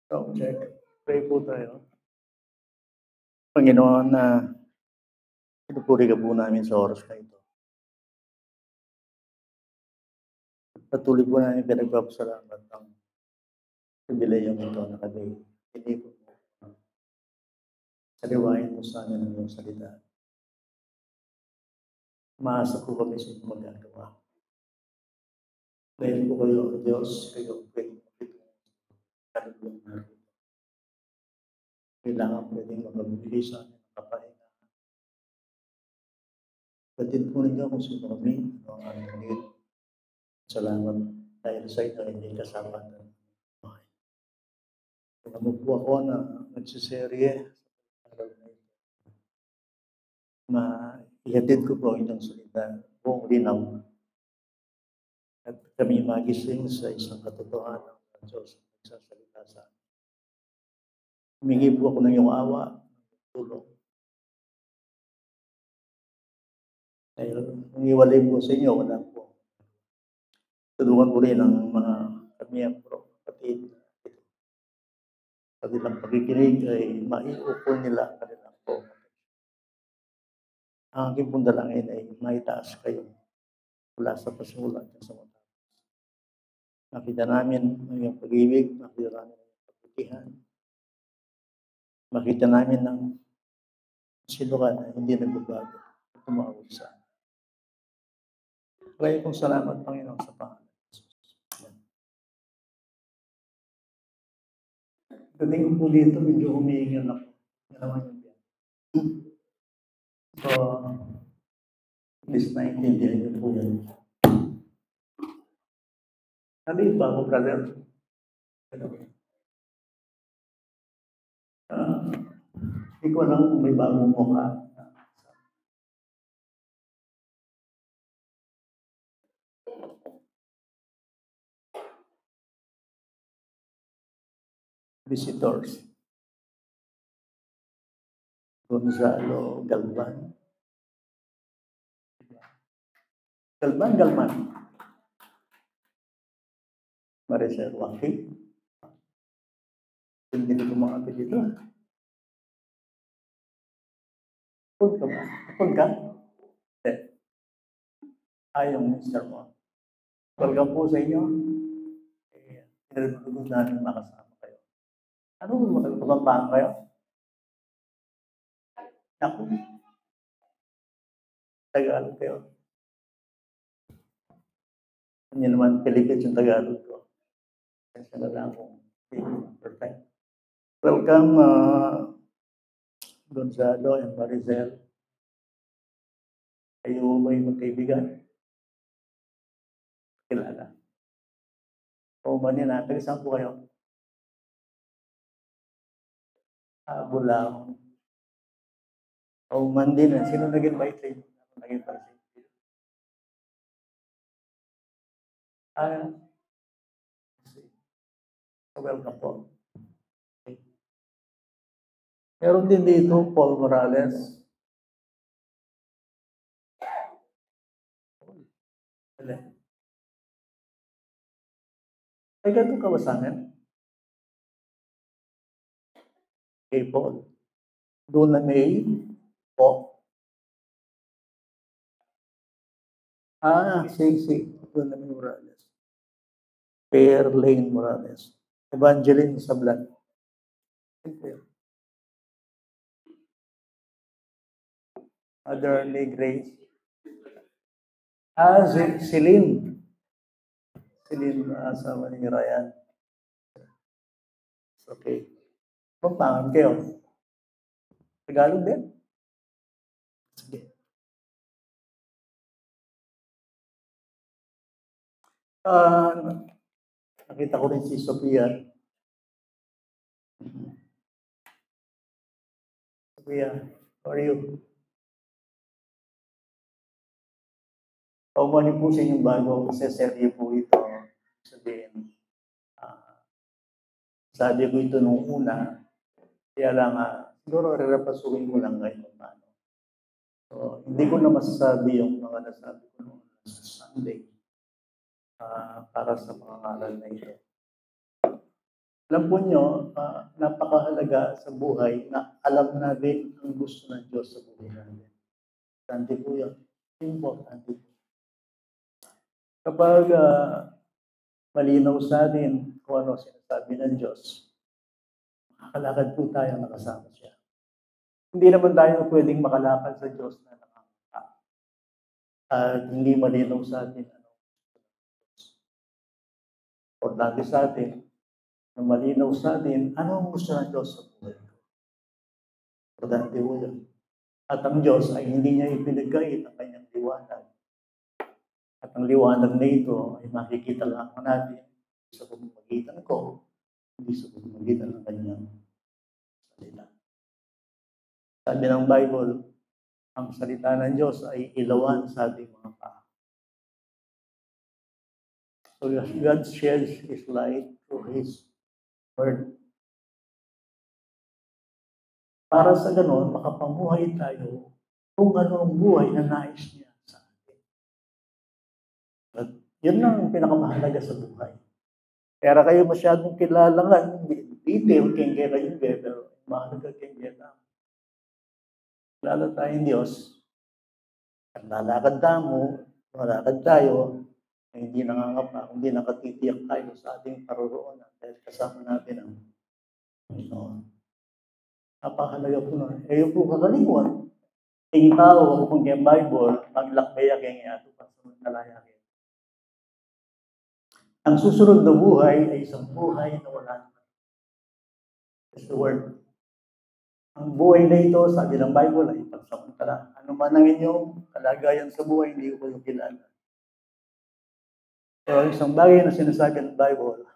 So, check. Pray po tayo. Panginoon, pinupuri ka po namin sa oras na ito. Patuloy po namin pinagpapasalamat ng pribilehiyong ito na kami pinipot mo. Saliwain mo sa amin ang iyong salita. Maasa po kami sa inyong magagawa. Dahil po kayo, Diyos, kayo pwedeng kalulong na rin. Kailangan pwedeng makabili sa amin ng kapahinga. Batid po ninyo kung sino kami, ano ang aming need. Salamat dahil sa ito hindi kasama ng buhay. Alam po ako na nagsiserye sa araw na ito. Ihatid ko po ang inyong salita buong linaw. At kami magising sa isang katotohanan ng Diyos na nagsasalita sa amin. Humingi po ako ng iyong awa, tulong. Dahil nangiwalay po sa inyo, wala po. Tulungan ko rin ang mga kami ang kapatid. Kanilang pakikinig ay maiukol nila kanilang po. Ang aking pong dalangin ay maitaas kayo mula sa pasimulan sa mga. Makita namin ang iyong pag-ibig, makita namin ang iyong kabutihan. Makita namin ng sino ka na hindi nagbabago at tumawag sa amin. Kaya kong salamat, Panginoon, sa pangalan ng Jesus. Galing po dito, medyo humihingal ako. Yan naman yung biyan. So, please naintindihan niyo po yan. Naliit ba ako, brother? Hindi ko alam kung may bagong mukha. Visitors. Gonzalo Galvan. Galvan. Maricel Joaquin. Hindi ko mga apelido. Apod ka ba? Apod ka? Hindi. Ayaw, Mr. Mo. Welcome po sa inyo. Pinagulog namin makasama kayo. Ano mo magpapang kayo? Ako. Tagalog kayo. Hindi naman Pilipit yung Tagalog ko. Kasi na lang kung perfect. Welcome, Gonzalo and Maricel. Kayo may magkaibigan? Kilala. O manin natin, saan po kayo? Bulaon. O man din, sino nag-invite sa inyo? Nag-invite sa inyo? Welcome po. Okay. Meron din dito, Paul Morales. Ay, ganito ka ba sa amin? Okay, Paul. Doon na may po. Si doon na may Morales. Fairlane Morales. Evangeline Sablan. Motherly Grace. Celine. Celine, asawa ni Ryan. Okay. Pampangan kayo. Tagalog din? Sige. Nakita ko rin si Sophia. Sophia, how are you? Paumali po sa inyong bago, serye po ito. Sabihin, sabi ko ito nung una, kaya lang, siguro rerapasukin ko lang ngayon. So, hindi ko na masasabi yung mga nasabi ko nung Sunday para sa mga ngalan na ito. Alam po nyo, napakahalaga sa buhay na alam natin ang gusto ng Diyos sa buhay natin. Importante po yun. Importante po. Kapag malinaw sa atin kung ano sinasabi ng Diyos, makakalakad po tayo nakasama siya. Hindi naman tayo pwedeng makalakad sa Diyos na nakakita. At hindi malinaw sa atin ano. Importante sa atin na malinaw sa atin ano ang gusto ng Diyos sa buhay ko. Importante po yun. At ang Diyos ay hindi niya ipinagkait ang kanyang liwanag. At ang liwanag na ito ay makikita lang natin sa pamamagitan ko, hindi sa pamamagitan ng kanyang salita. Sabi ng Bible, ang salita ng Diyos ay ilawan sa ating mga paa. So God shares His light through His Word. Para sa ganon, makapamuhay tayo kung ano ang buhay na nais niya sa atin. At yun lang ang pinakamahalaga sa buhay. Kaya kayo masyadong kilala nga, detail, kengkera yung pero mahalaga kengkera. Kilala tayong Diyos. At lalakad tayo, na hindi nangangapa, hindi nakatitiyak tayo sa ating paroroonan dahil kasama natin ang Panginoon. Napakahalaga po na. Yung po kakalimuan, tingin tao, kung yung Bible, maglakbaya kaya nga ito para sa mga kalayakin. Ang susunod na buhay ay isang buhay na wala naman. That's the word. Ang buhay na ito, sabi ng Bible, ay pagsamantala. Ano man ang inyong kalagayan sa buhay, hindi ko yung kilala. So, isang bagay na sinasabi ng Bible,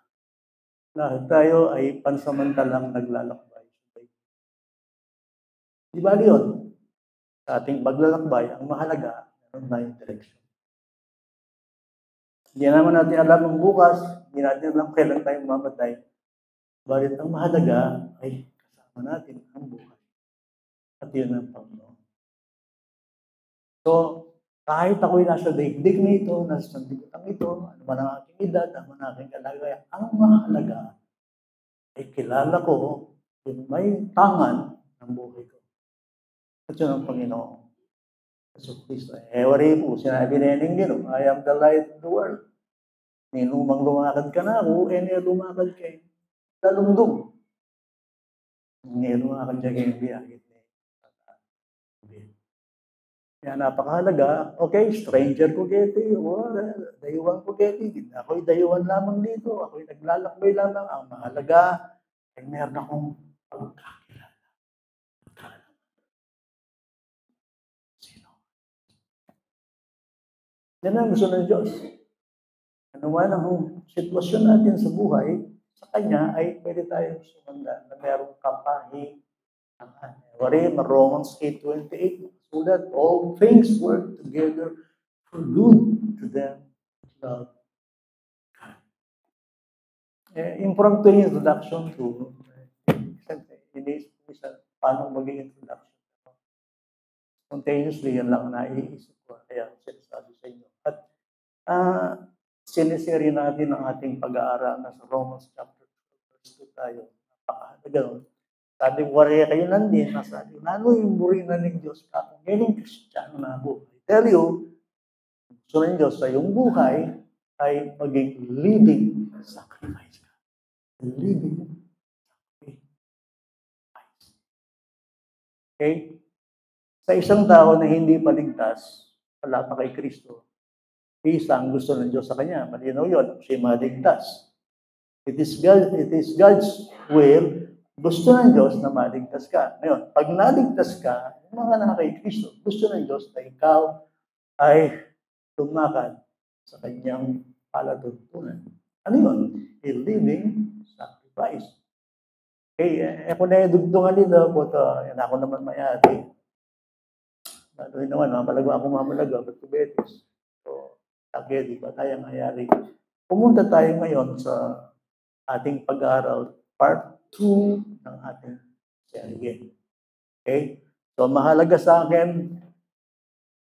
lahat tayo ay pansamantalang naglalakbay. Di ba yun? Sa ating paglalakbay, ang mahalaga, meron tayong direksyon. Hindi naman natin alam ang bukas, hindi natin alam kailan tayo mamatay. Balit ang mahalaga ay kasama natin ang buhay. At yun ang Panginoon. So, kahit ako'y nasa daigdig na ito, nasa sandibutan ito, ano man ang aking edad, ano man ang aking kalagayan, ang mahalaga ay kilala ko yung may tangan ng buhay ko. At yun ang Panginoon. So, Kristo. Wari po, sinabi na yan yung I am the light of the world. Ninumang lumakad ka na ako, lumakad kayo. Lalungdong. Lumakad siya kayo biyakit. Kaya napakahalaga, okay, stranger ko geti, dayuhan ko geti. Ako'y dayuhan lamang dito, ako'y naglalakbay lamang. Ang mahalaga ay meron akong pagkakilala. Yan ang gusto ng Diyos. Ano man ang sitwasyon natin sa buhay, sa Kanya ay pwede tayong sumanda na merong kapahingahan. Romans 8:28, sulat, all things work together for good to them who love God. Impromptu introduction to hindi paano maging introduction. Spontaneously, yan lang naiisip ko. Kaya sinasabi sa inyo. At siniseri natin ang ating pag-aaral na sa Romans chapter 2, verse 2 tayo. Napakahalaga nun. Sabi, wari kayo nandin, nasabi, nano yung burinan ng Diyos ka, kung galing Kristiyano na ako. I tell you, gusto ng Diyos sa iyong buhay ay maging living sacrifice ka. Living sacrifice. Okay? Sa isang tao na hindi paligtas, wala pa kay Kristo, isa ang gusto ng Diyos sa kanya. Malinaw yun, siya maligtas. It is God's will, gusto ng Diyos na maligtas ka. Ngayon, pag naligtas ka, yung mga na kay Kristo, gusto ng Diyos na ikaw ay tumakad sa kanyang palatuntunan. Ano yun? A living sacrifice. Okay, kung naidugtungan nila, yan ako naman mayati. Ano naman, mamalaga ako mamalaga, ba't kubetes? So, okay, di ba tayo mayari? Pumunta tayo ngayon sa ating pag-aaral, part 2 ng ating serye. Okay? So, mahalaga sa akin,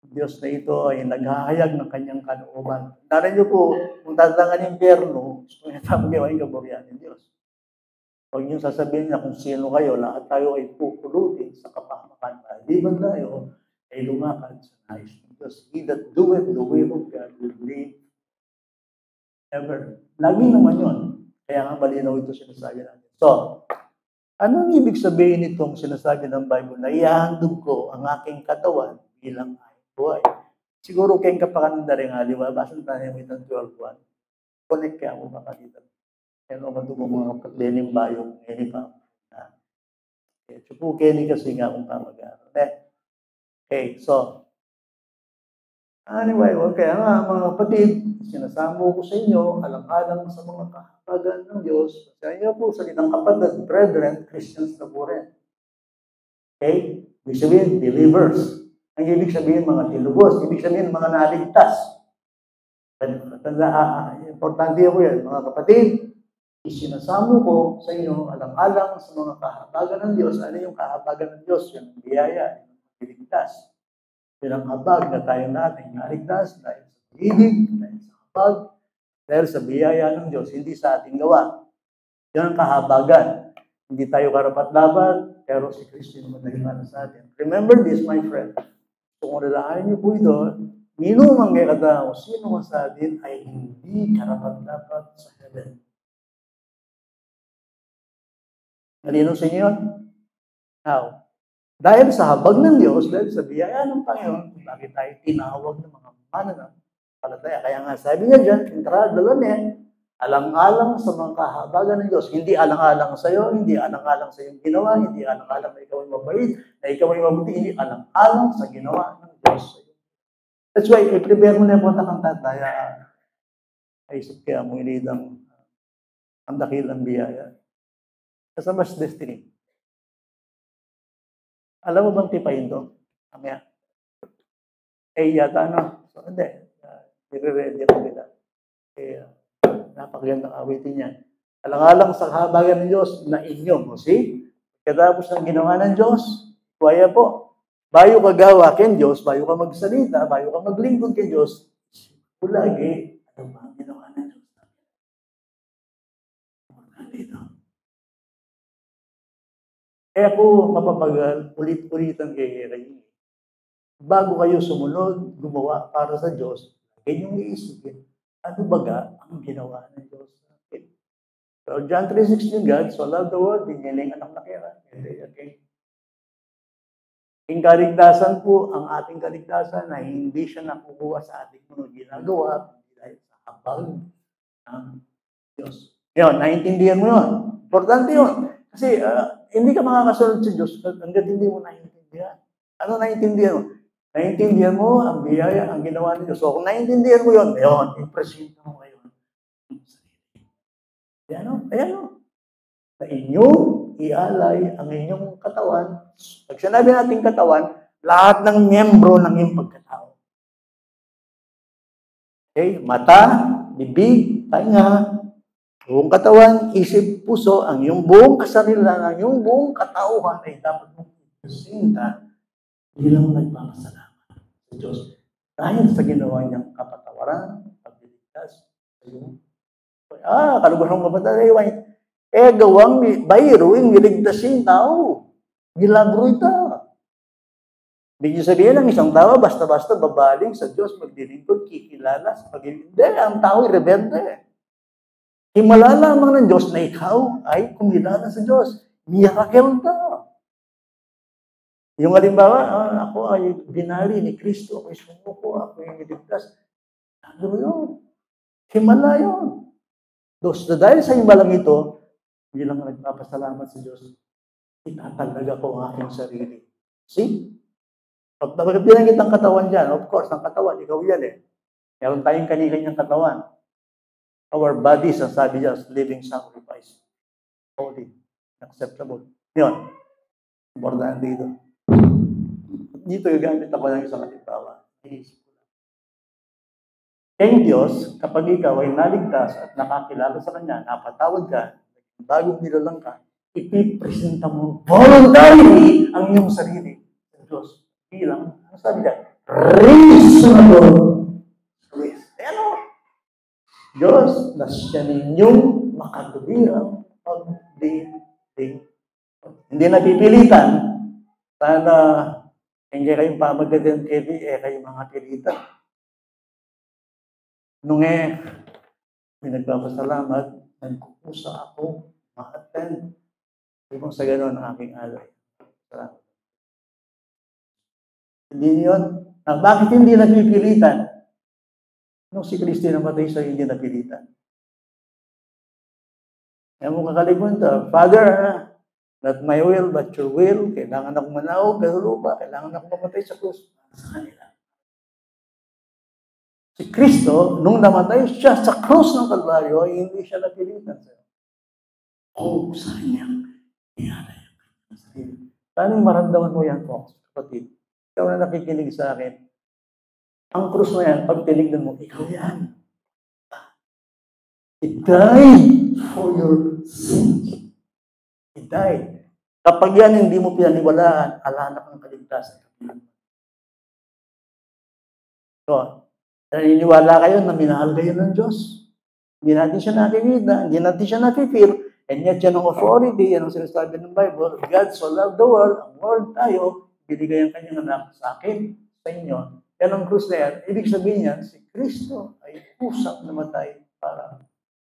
Diyos na ito ay naghahayag ng kanyang kalooban. Tara niyo po, kung tatangan ng impyerno, gusto niya tamang gawin kaburyan ng Diyos. Huwag niyong sasabihin niya kung sino kayo, lahat tayo ay pupulutin sa kapahamakan. Maliban tayo ay lumakad sa nais ng Diyos. He that doeth the will of God will live ever. Lagi naman yun. Kaya nga malinaw ito sinasabi natin. So, anong ibig sabihin itong sinasabi ng Bible na ihahandog ko ang aking katawan bilang aking buhay? Siguro kayong kapakananda rin nga, di ba? Basan tayo yung 12:1. Connect kaya mo baka dito. Kaya madugong mga kapatlening bayong ngayon pa. Chupo Kenny kasi nga kung pamagano. Okay, so, anyway, kaya nga mga kapatid, sinasamo ko sa inyo, alang-alang sa mga kahabagan ng Diyos. Sa inyo po, salitang kapatid, brethren, Christians na po rin. Okay? Ibig sabihin, believers. Ang ibig sabihin, mga tilubos. Ibig sabihin, mga naligtas. Importante po yan, mga kapatid. Isinasamo ko sa inyo, alang-alang sa mga kahabagan ng Diyos. Ano yung kahabagan ng Diyos? Yung biyaya, yung naligtas. Yun ang habag na tayo natin naligtas dahil sa pag-ibig, dahil sa habag, dahil sa biyaya ng Diyos, hindi sa ating gawa. Yan ang kahabagan. Hindi tayo karapat-dapat, pero si Kristo naman naging sa atin. Remember this, my friend. Kung nalalahanin niyo po ito, minumang kay katao, sino man sa atin ay hindi karapat-dapat sa heaven. Nalino sa inyo yun? Now, dahil sa habag ng Diyos, dahil sa biyaya ng Panginoon, bakit tayo tinawag ng mga mananampalataya? Kaya nga sabi niya dyan, alang-alang sa mga kahabagan ng Diyos. Hindi alang-alang sa iyo, hindi alang-alang sa iyong ginawa, hindi alang-alang na ikaw ay mabait, na ikaw ay mabuti, hindi alang-alang sa ginawa ng Diyos. That's why, i-prepare mo na po na kang tataya. Ay, isip kaya mo inidang ang dakilang biyaya. Kasamas destiny. Alam mo bang tipayin to? Kamaya. Yata no? So, hindi. I-ready ako nila. Napakagandang awitin niya. Alang-alang sa kahabagan ng Diyos na inyo. See? Katapos ng ginawa ng Diyos, kuwaya po. Bayo ka gawakin Diyos, bayo ka magsalita, bayo ka maglingkod kay Diyos. Lagi, ano ba ang ginawa ng Diyos? Dito. Kaya po mapapagal, ulit-ulitan kay Ray. Bago kayo sumunod, gumawa para sa Diyos, inyong iisipin, ano baga ang ginawa ng Diyos sa atin? So, John 3:16, God so loved the world, biniling anak na kaya. Okay. Yung kaligtasan po, ang ating kaligtasan na hindi siya nakukuha sa ating mga ginagawa dahil sa habag ng Diyos. Yun, naiintindihan mo yun. Importante yun. Kasi hindi ka makakasunod sa Diyos hanggat hindi mo naiintindihan. Ano naiintindihan mo? Naiintindihan mo ang biyaya, ang ginawa ng Diyos. So kung naiintindihan mo yun, i-present mo ngayon. Ayan o. Na inyong ialay ang inyong katawan. Pag sinabi natin katawan, lahat ng miyembro ng iyong pagkatao. Okay? Mata, bibig, tainga, buong katawan, isip, puso, ang iyong buong kasarilan, ang iyong buong katauhan ay dapat mong isinta bilang nagpapasalamat sa Diyos. Dahil sa ginawa niyang kapatawaran, pagdiligtas sa iyo. Kaluguran mo ba tayo? Gawang bayro, niligtasin tao. Milagro ito. Bigyan sabihin ng isang tao, basta-basta babaling sa Diyos, magdilingkod, kikilala sa pag-ibig. Hindi, ang tao ay rebelde. Himala lamang ng Diyos na ikaw ay kumilala sa Diyos. Miracle ka. Yung halimbawa, ako ay binali ni Kristo, ako ay sumuko, ako ay niligtas. Ano yun? Himala yun. Dahil sa himalang ito, bilang nagpapasalamat sa Diyos, itatalaga ko ang aking sarili. See? Pag pinanggit ang katawan dyan, of course, ang katawan, ikaw yan eh. Meron tayong kanilang katawan. Our bodies, ang sabi niya, living sacrifice. Holy, acceptable. Yun. Importante dito. Dito yung gamit ako ng isang halimbawa. Kaya Diyos, kapag ikaw ay naligtas at nakakilala sa Kanya, napatawad ka, bagong nilalang ka, ipipresenta mo voluntarily ang iyong sarili sa Diyos. Bilang, ano sabi niya? Reasonable service. Diyos, na siya ninyong makatubirang pagdiling. Hindi napipilitan. Sana hindi kayong pamagdating kayong mga pilitan. Nung may nagpapasalamat, nagkukusa ako, ma-attend. Ibang sa gano'n ang aking alay. Salamat. Hindi yun. Bakit hindi napipilitan? Nung si Kristo namatay sa hindi napilitan. Kaya mo kakalimutan, Father, not my will, but your will. Kailangan akong manawag, kalulupa. Kailangan akong mamatay sa krus. Sa kanila. Si Kristo, nung namatay siya sa krus ng Kalbaryo, ay hindi siya napilitan sa'yo. Sayang. Tanong maramdaman mo yan po, kapatid. Ikaw na nakikinig sa akin. Ang krus mo yan, pag tinignan mo, ikaw yan. He died for your sins. He died. Kapag yan hindi mo pinaniwalaan, alanak ng kaligtasan. So, naniniwala kayo na minahal kayo ng Diyos. Hindi natin siya nakikita, hindi natin siya nakifeel, and yet yan ang authority, yan ang sinasabi ng Bible. God so loved the world, ang world tayo, binigay ang kanyang anak sa akin, sa inyo. Yan ang krus na yan. Ibig sabihin yan, si Kristo ay pusang namatay para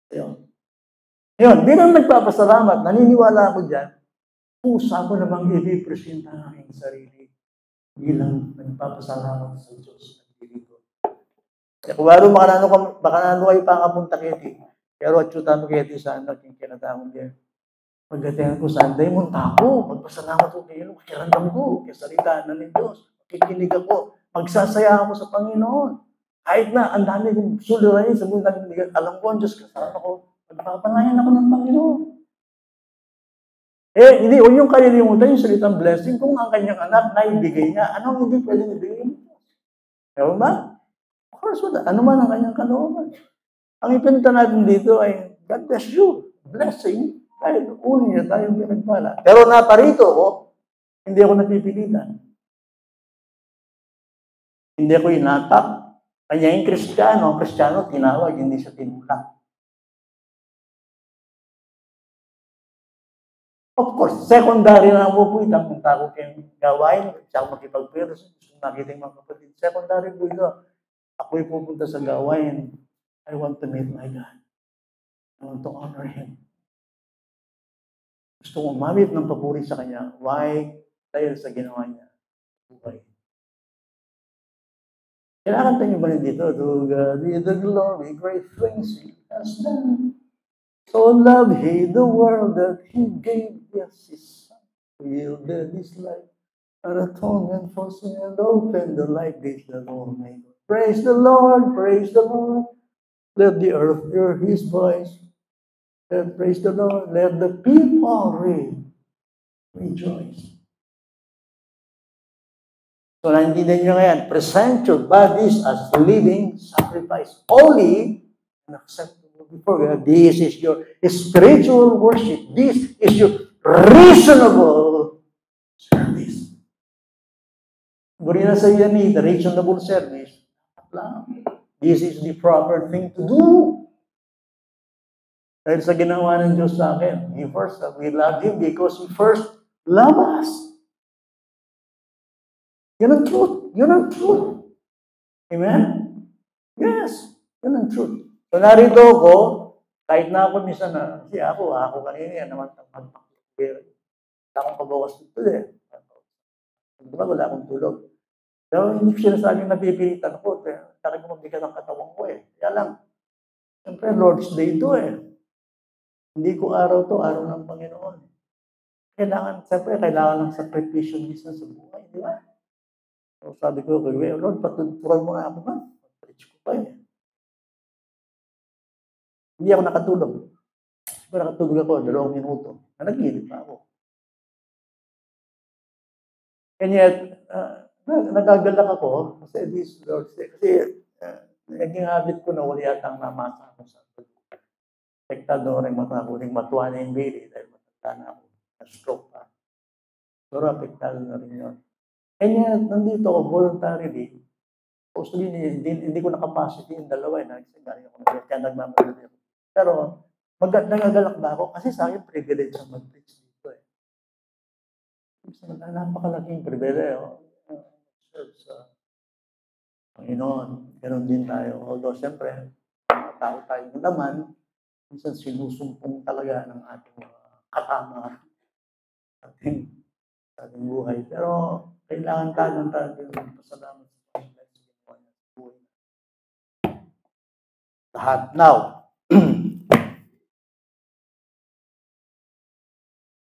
sa iyo. Ngayon, bilang nagpapasalamat, naniniwala ako dyan, pusa ko namang i-represent ang aking sarili bilang nagpapasalamat sa Diyos. Kung wala baka nano kayo pangapunta kiti. Pero at chutan mo kiti sa anak yung kinatamon niya. Pagdating ko sa anday mo, tako, magpasalamat ko kayo, makiramdam ko, kaya salita na ng Diyos. Makikinig ako, magsasaya ako sa Panginoon. Kahit na, ang dami kong suliranin sa mundo, alam ko ang Diyos kasama ko, magpapalayan ako ng Panginoon. Hindi, o yung kalilimutan, yung salitang blessing, kung ang kanyang anak na ibigay niya, anong hindi pwedeng ibigay mo? Ewan ba? Of course, ano man ang kanyang kalooban. Ang ipinita natin dito ay, God bless you, blessing, dahil uli niya tayong pinagpala. Pero naparito ko, hindi ako napipilitan. Hindi ako inatak. Kanya yung Kristiyano, ang Kristiyano tinawag, hindi siya tinulak. Of course, secondary na po ito, kung tako kayong gawain, siya ako makipag-pero, gusto nakita yung mga kapatid. Secondary po ito. Ako'y pupunta sa gawain. I want to meet my God. I want to honor Him. Gusto kong mamit ng papuri sa Kanya. Why? Dahil sa ginawa niya. Buhay. Kailangan tayo ba dito? To God be the glory, great things He has done. So love He the world that He gave us His Son. Yielded His life, an atonement for sin, and opened the light gates that all may go. Praise the Lord, praise the Lord. Let the earth hear His voice. Praise the Lord. Let the people rejoice. So, naintindihan nyo ngayon, present your bodies as living sacrifice, holy and acceptable before God. This is your spiritual worship. This is your reasonable service. Guri na sa yan the reasonable service. This is the proper thing to do. Dahil sa ginawa ng Diyos sa akin, we love Him because He first loved us. Yun ang truth. Yun ang truth. Amen? Yes. Yun ang truth. So narito ako, kahit na ako minsan na, kasi ako kanina yan naman, wala akong pabawas dito eh. Diba, wala akong tulog. Pero hindi ko sinasabing napipilitan ko. Talagang mabigat ang katawan ko eh. Kaya lang, siyempre, Lord's Day ito eh. Hindi ko araw to, araw ng Panginoon. Siyempre, kailangan ng sakripisyo minsan sa buhay, di ba? So sabi ko, Lord, patuturan mo nga ako ba? Preach ko pa eh. Hindi ako nakatulog. Pero nakatulog ako, 2 minuto. Nanaginip pa ako. And yet, nagagalak ako kasi this Lord's Day. Kasi naging habit ko na wala yata ang namasa ako sa apektado rin matakuling matuwa na yung baby dahil matanda na ako. Na-stroke pa. Pero apektado na rin yun. And yet, nandito ako voluntarily. Supposedly, hindi ko na-capacity yung dalawa. Galing ako kaya nagmamagod. Pero Nagagalak ba ako? Kasi sa akin, privilege ang mag-preach dito eh. Napakalaking privilege. Serve sa Panginoon. Ganon din tayo. Although, siyempre, mga tao tayo naman, minsan sinusumpong talaga ng ating katama ating buhay. Pero, kailangan tayo pasalamat sa Panginoon. Lahat. Now,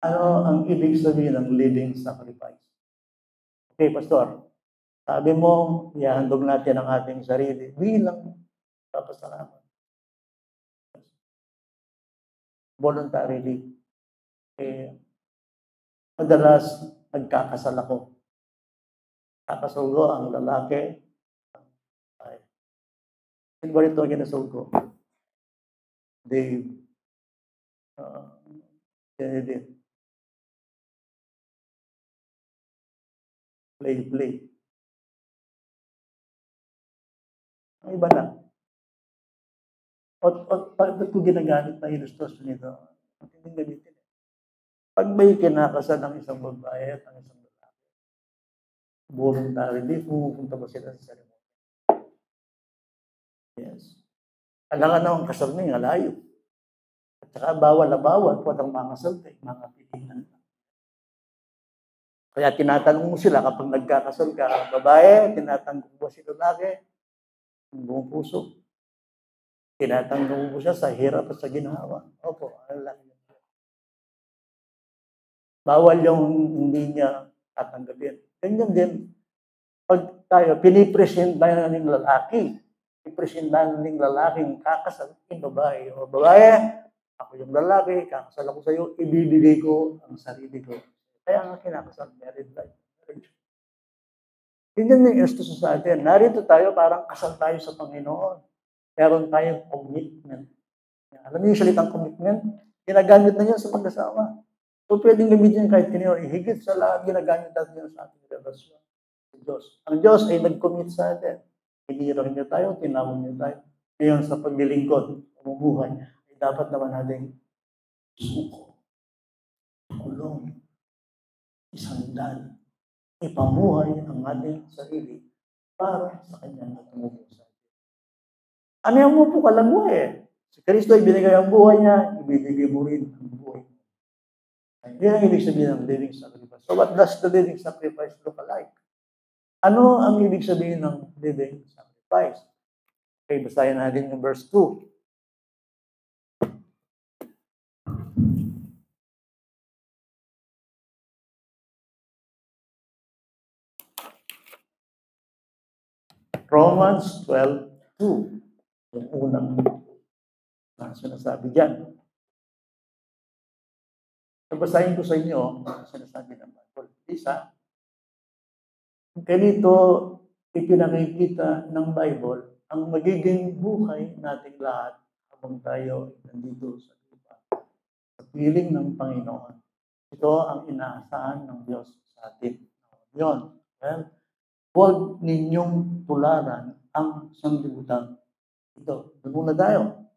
ano ang ibig sabihin ng living sacrifice? Okay, Pastor. Sabi mo, ihahandog natin ang ating sarili bilang papasalamat. Voluntarily. Madalas, nagkakasal ako. Kakasal ko ang lalaki. Sino ba ito ang kinasal ko? Dave. Kennedy. Play. Ang iba na. Ba't ko ginagamit na illustration nito? Hindi gamitin. Pag may kinakasal ng isang babae at ng isang lalaki, voluntarily, pupunta ba sila sa ceremony? Yes. Alangan na ang kasal na yung alayo. At saka bawal na bawal po ang mga kasal mga pilihan. Kaya tinatanong mo sila kapag nagkakasal ka, babae, tinatanong mo si lalaki, ang buong puso. Tinatanong mo siya sa hirap at sa ginawa. Opo, lalaki. Bawal yung hindi niya tatanggapin. Ganyan din. Pag tayo, pinipresent tayo ng lalaki. Ipresent tayo ng lalaking kakasal ng babae. O babae, ako yung lalaki, kakasal ako sa iyo, ibibigay ko ang sarili ko. Kaya nga kinakasal, married life. Ganyan yung estos sa atin. Narito tayo, parang kasal tayo sa Panginoon. Meron tayong commitment. Alam niyo yung salitang commitment? Ginagamit na yan sa mag-asawa. So, pwedeng gamitin kahit kanino. Higit sa lahat, ginagamit natin yun sa ating relasyon. Ang Diyos ay nag-commit sa atin. Hinirang niya tayo, tinawag niya tayo. Ngayon, sa paglilingkod, pamumuhay, ay dapat naman natin suko, kulong, isandal, ipamuhay ang ating sarili para sa kanyang natumubo sa atin. Ano yung mo po kalagwa eh? Si Kristo ay binigay ang buhay niya, ibibigay mo rin ang buhay. Yan ang ibig sabihin ng living sacrifice. So what does the living sacrifice look like? Ano ang ibig sabihin ng living sacrifice? Okay, basahin natin yung verse 2. Romans 12:2. Yung unang sinasabi dyan. Basahin ko sa inyo ang sinasabi ng Bible. Isa, ganito ipinakikita ng Bible ang magiging buhay nating lahat habang tayo nandito sa lupa. Sa piling ng Panginoon. Ito ang inaasahan ng Diyos sa atin. Yun. Well, huwag ninyong tularan ang sanglibutan. Ito, doon muna tayo.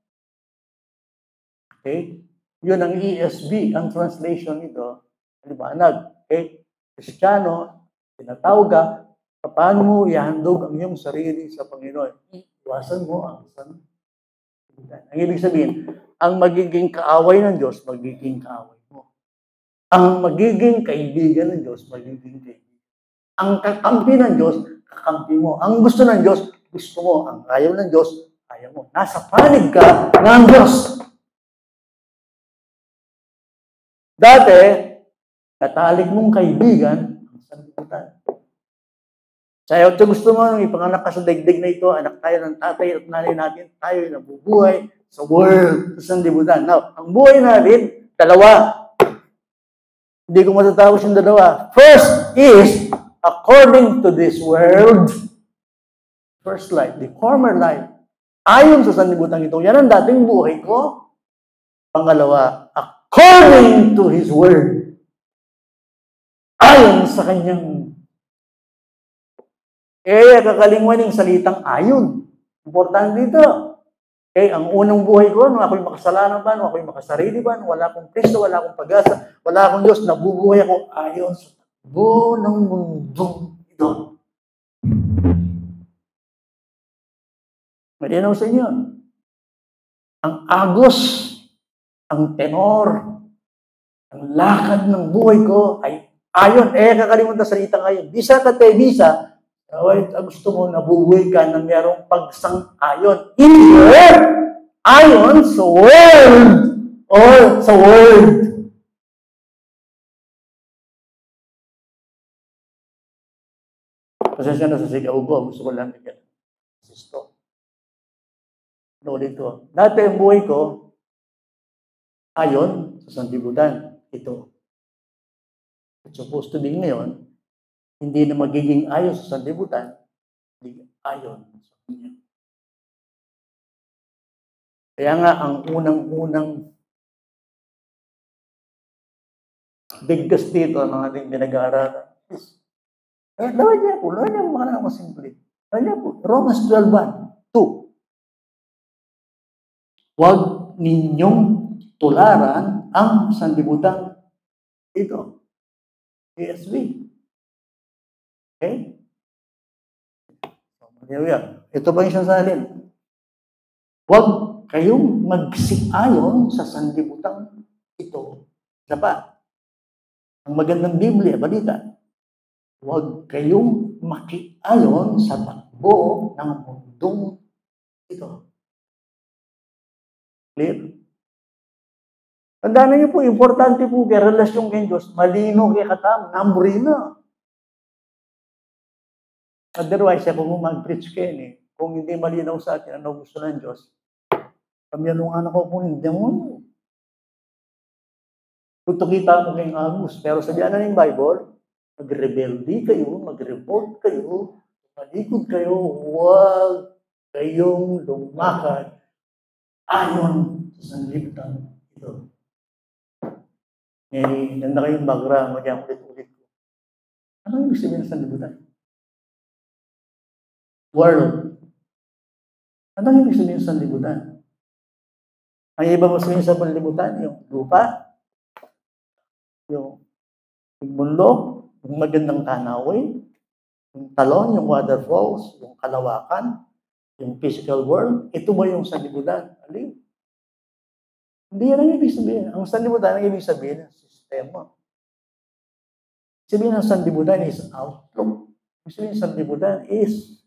Okay? Yun ang ESV, ang translation nito, liwanag. Okay? Kristiyano, tinatawag ka, paano mo ihandog ang iyong sarili sa Panginoon? Iwasan mo ang sanglibutan. Ang ibig sabihin, ang magiging kaaway ng Diyos, magiging kaaway mo. Ang magiging kaibigan ng Diyos, magiging kaibigan. Ang kakampi ng Diyos, kakampi mo. Ang gusto ng Diyos, gusto mo. Ang ayaw ng Diyos, ayaw mo. Nasa panig ka ng Diyos. Dati, katalik mong kaibigan, ang sanglibutan. Kaya ito gusto mo, nung ipanganak ka sa daigdig na ito, anak tayo ng tatay at nanay natin, tayo nabubuhay sa world, sa sanglibutan. Now, ang buhay natin, dalawa. Hindi ko matatapos yung dalawa. First is, according to this world, first life, the former life, ayon sa sanlibutan ito, yan ang dating buhay ko. Pangalawa, according to His Word, ayon sa kanyang kakalingwan yung salitang ayon. Importante dito. Okay, ang unang buhay ko, nung ako'y makasalanan ba, nung ako'y makasarili ba, nung wala akong Kristo, wala akong pag-asa, wala akong Diyos, nabubuhay ako ayon sa takbo ng mundong ito. Malinaw sa inyo. Ang agos, ang tenor, ang lakad ng buhay ko ay ayon. Kakalimutan sa salita ngayon. Bisa ka te, bisa. Gusto mo nabubuhay ka na mayroong pagsang-ayon. Ayon sa world or sa word. Pasensya na sa sigaw ko. Gusto ko lang bigyan. Sisto. Nulit ko. Dati ang buhay ko, ayon sa sanlibutan. Ito. It's supposed to be ngayon, hindi na magiging ayon sa sanlibutan, hindi ayon sa kanya. Kaya nga, ang unang-unang bigkas dito ng ating pinag-aaralan is, lawan niya po mga naman simple. Lawan niya po, Romans 12:2. Huwag ninyong tularan ang sanlibutan ito. ESV. Okay? Ito ba yung sasalin? Huwag kayong magsiayon sa sanlibutan ito. Isa pa, ang magandang Biblia, balita, huwag kayong makiayon sa takbo ng mundong ito. Clear? Tandaan niyo po, importante po kaya relasyon kay Diyos, malino kay katam, nambrina. Otherwise, ako mo mag-preach kayo kung hindi malinaw sa atin ano gusto ng Diyos, kami anong anak ko kung hindi mo. Tutukita mo kayong Agus, pero sabihan na ng Bible, mag-rebelde kayo, mag-revolt kayo, malikod kayo, huwag kayong lumakad ayon sa sanlibutan ito. Ganda kayong background, magyang ulit-ulit ko. Ano yung sabihin ng sanlibutan? World. Ano yung sabihin ng sanlibutan? Ang iba mo sabihin sa sanlibutan, yung lupa, yung mundo, yung magandang tanawin, yung talon, yung waterfalls, yung kalawakan, yung physical world. Ito ba yung sanlibutan? Alin? Hindi yan ang ibig sabihin. Ang sanlibutan ang ibig sabihin ng sistema. Sabihin ng sanlibutan is outlook. Sabihin ng sanlibutan is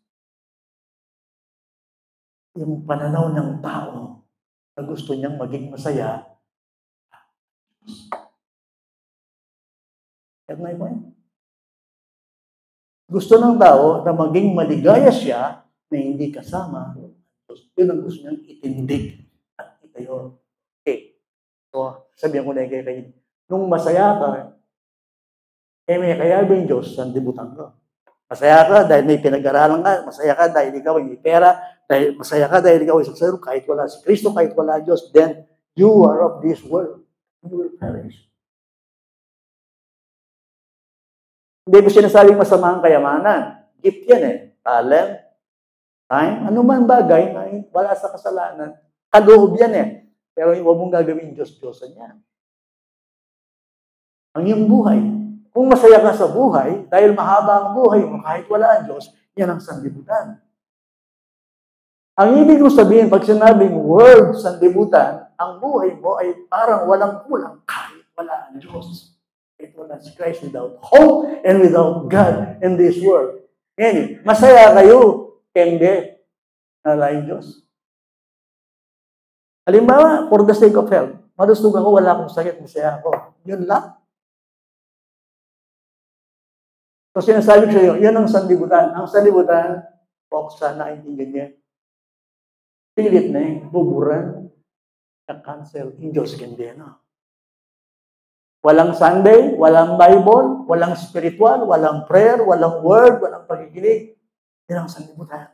yung pananaw ng tao na gusto niyang maging masaya. Gusto ng tao na maging maligaya siya na hindi kasama. Yun ang gusto niyang itindig at itayo. Okay. So, sabihan ko na kayo, nung masaya ka, may kaya ba yung Diyos, sanlibutan ka? Masaya ka dahil may pinag-aralan ka, masaya ka dahil ikaw ay may pera, dahil masaya ka dahil ikaw ay successful, kahit wala si Kristo, kahit wala Diyos, then you are of this world. You will perish. Hindi ko sinasabing masama ang kayamanan. Gift yan Talent, time, anuman bagay na wala sa kasalanan. Kaloob yan Pero huwag mong gagawin Diyos-Diyosan yan. Ang iyong buhay. Kung masaya ka sa buhay, dahil mahaba ang buhay mo, kahit wala ang Diyos, yan ang sanlibutan. Ang ibig ko sabihin, pag sinabing world, sanlibutan, ang buhay mo ay parang walang kulang kahit wala ang Diyos. Kahit wala si Christ, without hope and without God in this world. Ngayon, masaya kayo, hindi wala ang Diyos. Halimbawa, for the sake of health, madustog ako, wala akong sakit, masaya ako. Yun lang. So, sinasabi ko sa iyo, yun ang sanlibutan. Ang sanlibutan, sana naintindihan niya. Pilit na buburan, cancel, in Diyos hindi Walang Sunday, walang Bible, walang spiritual, walang prayer, walang word, walang pakikinig. Yan ang sanlibutan.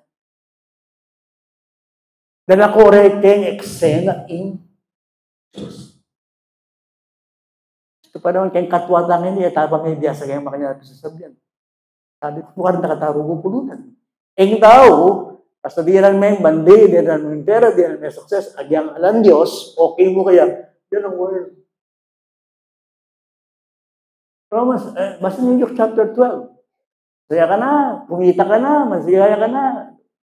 Na nakorek keng eksena in Diyos. Ito pa naman kayong katwatang hindi, tapang may biyasa kayong makanyari sa sabihan. Sabi ko, mukhang nakatarugo pulutan. Ang tao, Basta di lang may bandi, di lang may pera, di lang may success, agyang alam Diyos, okay mo kaya, yan ang word. Romans, basta ninyo chapter 12. Masaya ka na, kumita ka na, masaya ka na,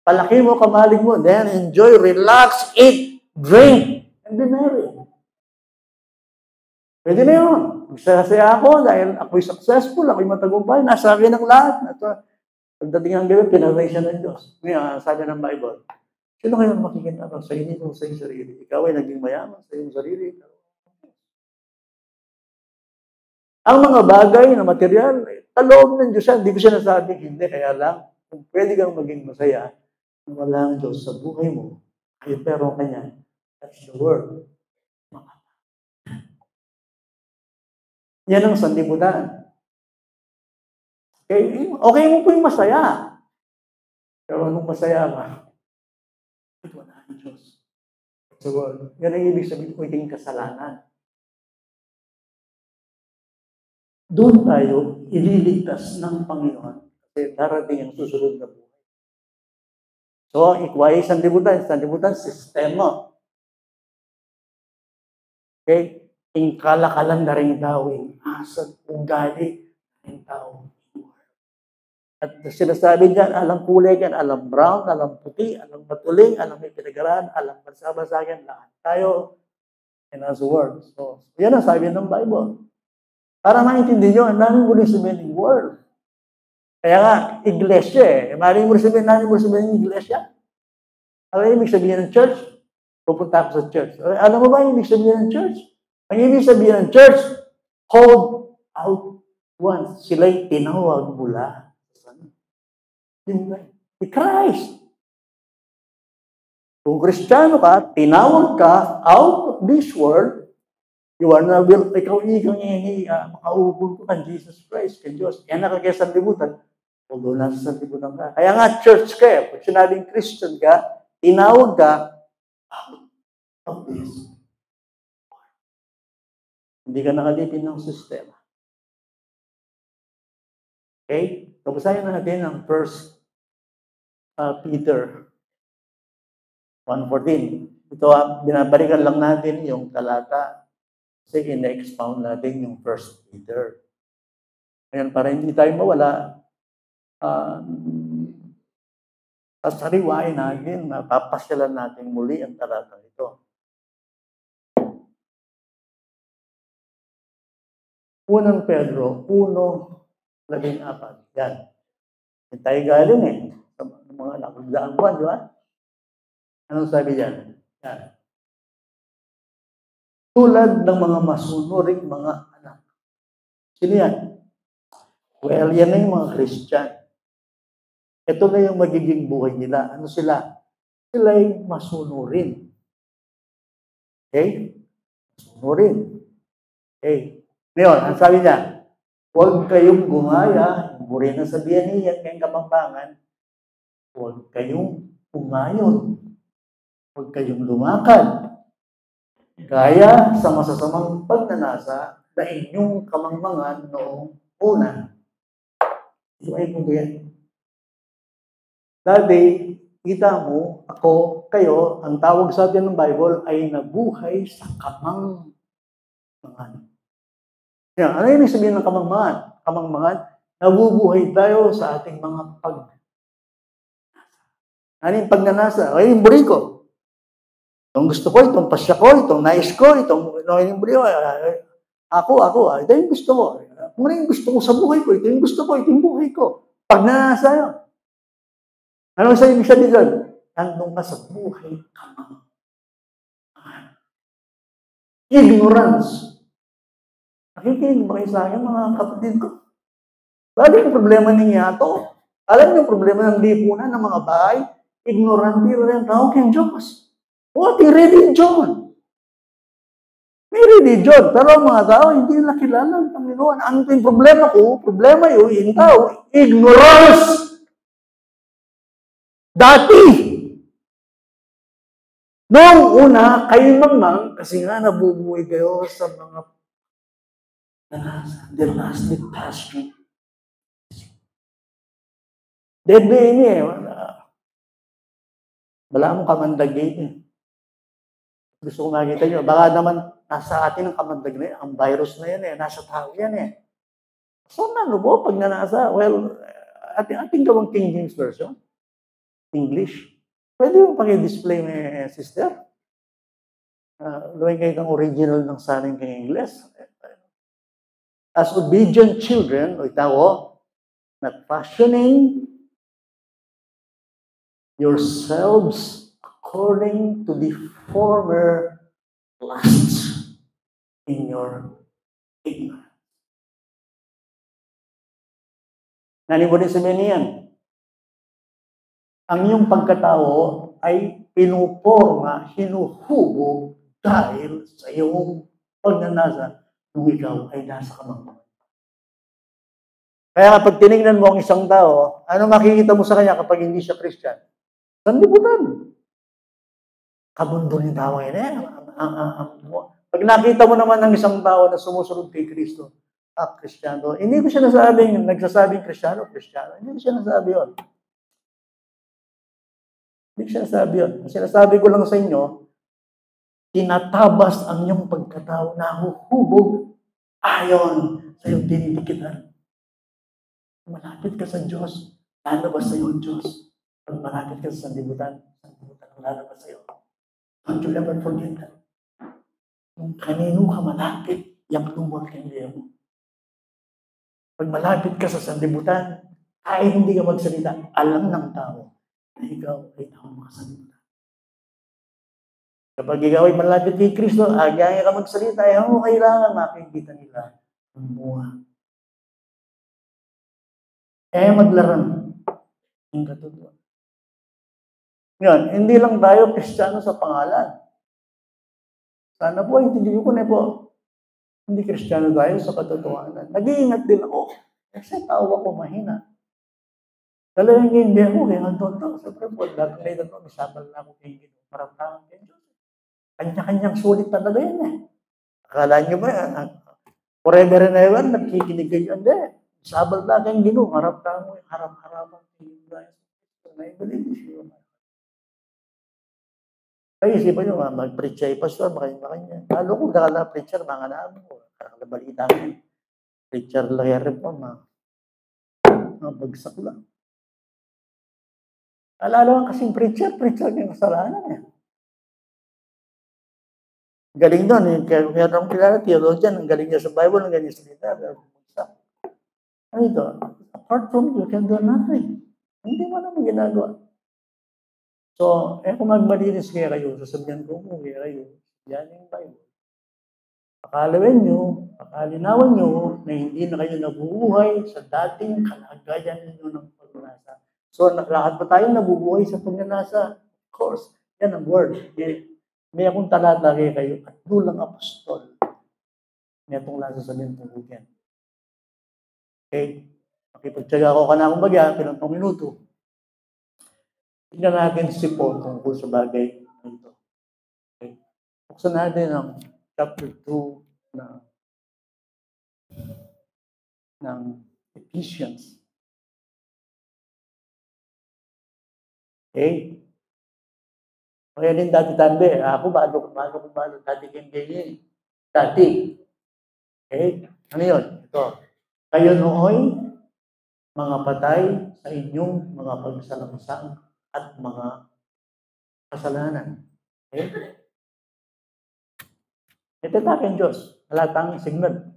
palaki mo, kamalig mo, then enjoy, relax, eat, drink, and be merry. Pwede na yun. Masaya ako dahil ako'y successful, ako'y matagumpay, nasa akin ang lahat. Pagdating ang gabi, pinarray siya ng Diyos. Ngayon, sabi ng Bible, sino kayo makikita sa inyo sa iyong sarili? Ikaw ay naging mayaman sa iyong sarili. Ang mga bagay na material, kaloob ng Diyos yan. Hindi ko siya nasabing hindi. Kaya lang, kung pwede kang maging masaya, kung wala ang Diyos sa buhay mo, ay pero kanya, that's the word. Yan ang sanlibutan. Okay mo po yung masaya. Pero anong masaya ka? Ito wala ang Diyos. Sa word. Yan ang ibig sabihin ko yung kasalanan. Doon tayo ililigtas ng Panginoon kasi darating ang susunod na buhay. So, ikway sanlibutan, sistema. Okay? Yung kalakalan na rin tao, yung asad, ugali ng tao. At sinasabi diyan, alam kulay yan, alam brown, alam puti, alam matuling, alam may pinagaran, alam bansa-bansayan, lahat tayo in God's word. So, yan ang sabi ng Bible. Para maintindihan nyo, namin mo rin sabihin ng word. Kaya nga, iglesia Maraming mo rin sabihin ng iglesia. Ano yung ibig sabihin ng church? Pupunta ako sa church. Alam mo ba yung ibig sabihin ng church? Ang ibig sabihin ng church, called out once. Sila'y tinawag mula sa Christ. Kung Kristiyano ka, tinawag ka out of this world, you are now will, ikaw makaubol ko kan Jesus Christ, kay Diyos. Yan na kaya sanlibutan. Although nasa sanlibutan ka. Kaya nga church ka Pag sinabing Christian ka, tinawag ka out of this world. Hindi ka nakalipin ng sistema. Okay? Kabasahin na natin ang 1 Peter 1:14. Ito, binabalikan lang natin yung talata kasi ina-expound natin yung 1 Peter. Ngayon, para hindi tayo mawala, sasariwain natin, mapapasyalan natin muli ang talata ito. Unang Pedro 1:14. Yan. Yan tayo galing sa mga nakagdaang buwan, di ba? Anong sabi diyan? Yan. Tulad ng mga masunuring mga anak. Sino yan? Well, yan na yung mga Christian. Ito na yung magiging buhay nila. Ano sila? Sila ay masunurin. Okay? Masunurin. Okay. Ngayon, ang sabi niya, huwag kayong gumaya, buri na sabihan niya, kayong kapampangan, huwag kayong umayon. Huwag kayong lumakad. Gaya sa masasamang pagnanasa na inyong kamangmangan noong una. Ito ay punto yan. Dati, kita mo, ako, kayo, ang tawag sa atin ng Bible ay nabuhay sa kamangmangan. Yan, ano yung sabihin ng kamangmangan? Kamangmangan, nabubuhay tayo sa ating mga pagnanasa. Ano yung pagnanasa? Ay, yung buri ko. Itong gusto ko, itong pasya ko, itong nais ko, itong yung buri ko. Ako. Ito yung gusto ko. Kung ano yung gusto ko sa buhay ko, ito yung gusto ko, ito yung buhay ko. Pagnanasa yun. Ano sa ibig sabihin doon? Nandun ka sa buhay kamangmangan. Ignorance. Nakikinig ba kayo sa akin, mga kapatid ko? Lalo yung problema ninyo ito. Alam niyo yung problema ng lipunan ng mga bahay? Ignorante rin ang tao kay Diyos. What a religion? May religion, pero ang mga tao hindi nila kilala ang Panginoon. Ang problema ko, problema yun, yung tao, ignorance. Dati, noong una, kayo mamang, kasi nga nabubuhay kayo sa mga dynastic passion. Dead na ini Wala mong kamandag eh. Gusto ko makita nyo, baka naman nasa atin ang kamandag na yan, ang virus na yan eh, nasa tao yan eh. So, ano po, pag nanasa, well, ating gawang King James Version, English. Pwede yung paki-display sister. Gawin kayo kang original ng saling kang English. As obedient children, o itawo, not fashioning yourselves according to the former lusts in your ignorance. Nani mo rin sabihin niyan? Ang iyong pagkatao ay pinuporma, hinuhubog dahil sa iyong pagnanasa nung ikaw ay nasa kamangmangan. Kaya kapag tinignan mo ang isang tao, ano makikita mo sa kanya kapag hindi siya Christian? Sanlibutan. Kamundo ni tao yan eh. Pag nakita mo naman ng isang tao na sumusunod kay Kristo, Kristiyano, hindi ko siya nagsasabing Kristiyano. Hindi ko siya nasabi yun. Hindi ko siya nasabi yun. Ang sinasabi ko lang sa inyo, tinatabas ang iyong pagkatao na huhubog ayon sa iyong dinidikitan. Malapit ka sa Diyos, lalabas sa iyo ang Diyos. Pag malapit ka sa sanlibutan ang lalabas sa iyo. Don't you ever forget that. Kung kanino ka malapit, yung lumot kang mo. Pag malapit ka sa sanlibutan, kahit hindi ka magsalita, alam ng tao na ikaw ay taong makasanlibutan. Kapag ikaw ay malapit kay Kristo, agaya ka magsalita, ay mo kailangan makikita nila ang bunga. Maglaran ang katotohanan. Ngayon, hindi lang tayo Kristiyano sa pangalan. Sana po, hindi ko na po. Hindi Kristiyano tayo sa katotohanan. Nag-iingat din ako. Kasi tao ako mahina. Talagang hindi ako, kaya nagtotoo. Siyempre po, lahat na ito, misabal na ako kay Gino. Maramdaman kay Diyos. Kanya-kanyang sulit talaga yan eh. Akala nyo ba yan? Forever and ever, nagkikinig kayo. Hindi. Misabal na kay Gino. Maramdaman mo yung harap-harapan kay Gino. Naibalin siya. Kaya isipan nyo, mag-preach ay pastor, makanya. Lalo kung nakala preacher, mga namin ko. Nakalabalita ko. Preacher lahir po, bagsak lang. Alala ka kasing preacher yung kasalanan eh. Galing doon, kaya akong kilala, theologian, ang galing niya sa Bible, ang galing niya sa salita, bagsak. Ano ito? Apart from you can do nothing. Hindi mo naman ginagawa. So, kung magmalinis kaya kayo, sasabihan ko kung kaya kayo, yan yung Bible. Pakalawin nyo, pakalinawan nyo na hindi na kayo nabubuhay sa dating kalagayan ninyo ng pagnanasa. So, lahat ba tayo nabubuhay sa pagnanasa? Of course, yan ang word. May akong talata kaya kayo at dulang apostol. May itong lasa sa lintuhugan. Okay? Makipagtsaga ako ka na akong bagya, pinantong minuto. Tingnan natin si Paul tungkol sa bagay na ito. Okay? Buksan natin ang chapter 2 ng Ephesians. Okay? Kaya din dati-tanda ako bago dati kayong ganyan. Dati. Okay? Ano yun? Ito. Kayo nooy mga patay sa inyong mga pagsalamsang at mga kasalanan. Okay? Ito tayo Diyos. Halatang signal.